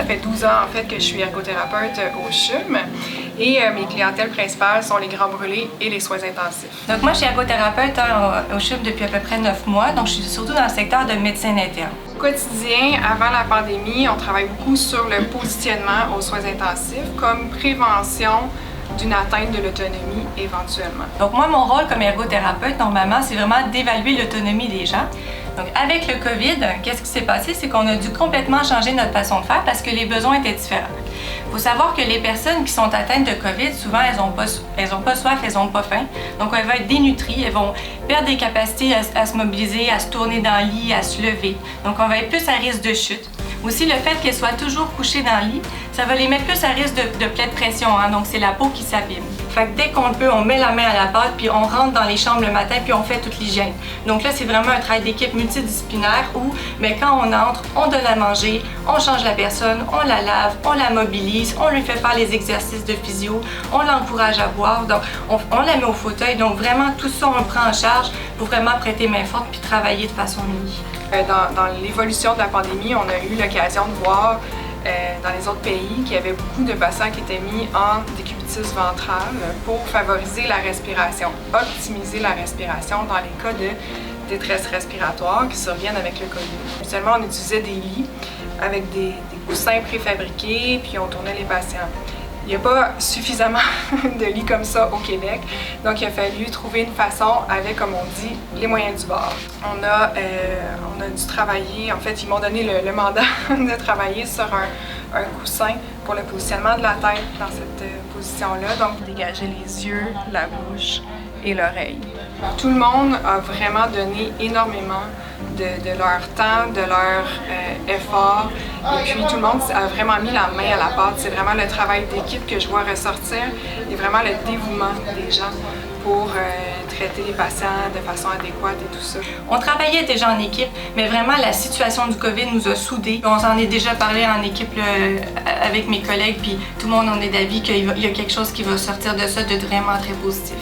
ça fait 12 ans en fait que je suis ergothérapeute au CHUM et mes clientèles principales sont les grands brûlés et les soins intensifs. Donc moi, je suis ergothérapeute au CHUM depuis à peu près 9 mois, donc je suis surtout dans le secteur de médecine interne. Au quotidien, avant la pandémie, on travaille beaucoup sur le positionnement aux soins intensifs comme prévention d'une atteinte de l'autonomie éventuellement. Donc moi, mon rôle comme ergothérapeute, normalement, c'est vraiment d'évaluer l'autonomie des gens. Donc avec le COVID, qu'est-ce qui s'est passé? C'est qu'on a dû complètement changer notre façon de faire parce que les besoins étaient différents. Il faut savoir que les personnes qui sont atteintes de COVID, souvent, elles n'ont pas soif, elles n'ont pas faim. Donc elles vont être dénutries, elles vont perdre des capacités à se mobiliser, à se tourner dans le lit, à se lever. Donc on va être plus à risque de chute. Aussi, le fait qu'elles soient toujours couchées dans le lit, ça va les mettre plus à risque de plaie de pression, hein? Donc c'est la peau qui s'abîme. Fait que dès qu'on le peut, on met la main à la pâte, puis on rentre dans les chambres le matin, puis on fait toute l'hygiène. Donc là, c'est vraiment un travail d'équipe multidisciplinaire où, mais quand on entre, on donne à manger, on change la personne, on la lave, on la mobilise, on lui fait faire les exercices de physio, on l'encourage à boire, donc on la met au fauteuil. Donc vraiment, tout ça, on le prend en charge pour vraiment prêter main forte puis travailler de façon unie. Dans l'évolution de la pandémie, on a eu l'occasion de voir dans les autres pays qu'il y avait beaucoup de patients qui étaient mis en décubitus ventral pour favoriser la respiration, optimiser la respiration dans les cas de détresse respiratoire qui surviennent avec le COVID. Seulement, on utilisait des lits avec des coussins préfabriqués, puis on tournait les patients. Il n'y a pas suffisamment de lits comme ça au Québec, donc il a fallu trouver une façon avec, comme on dit, les moyens du bord. On a dû travailler, en fait, ils m'ont donné le mandat de travailler sur un coussin pour le positionnement de la tête dans cette position-là, donc dégager les yeux, la bouche et l'oreille. Tout le monde a vraiment donné énormément de leur temps, de leur effort. Et puis tout le monde a vraiment mis la main à la pâte. C'est vraiment le travail d'équipe que je vois ressortir et vraiment le dévouement des gens pour traiter les patients de façon adéquate et tout ça. On travaillait déjà en équipe, mais vraiment la situation du COVID nous a soudés. On s'en est déjà parlé en équipe avec mes collègues, puis tout le monde en est d'avis qu'il y a quelque chose qui va sortir de ça de vraiment très positif.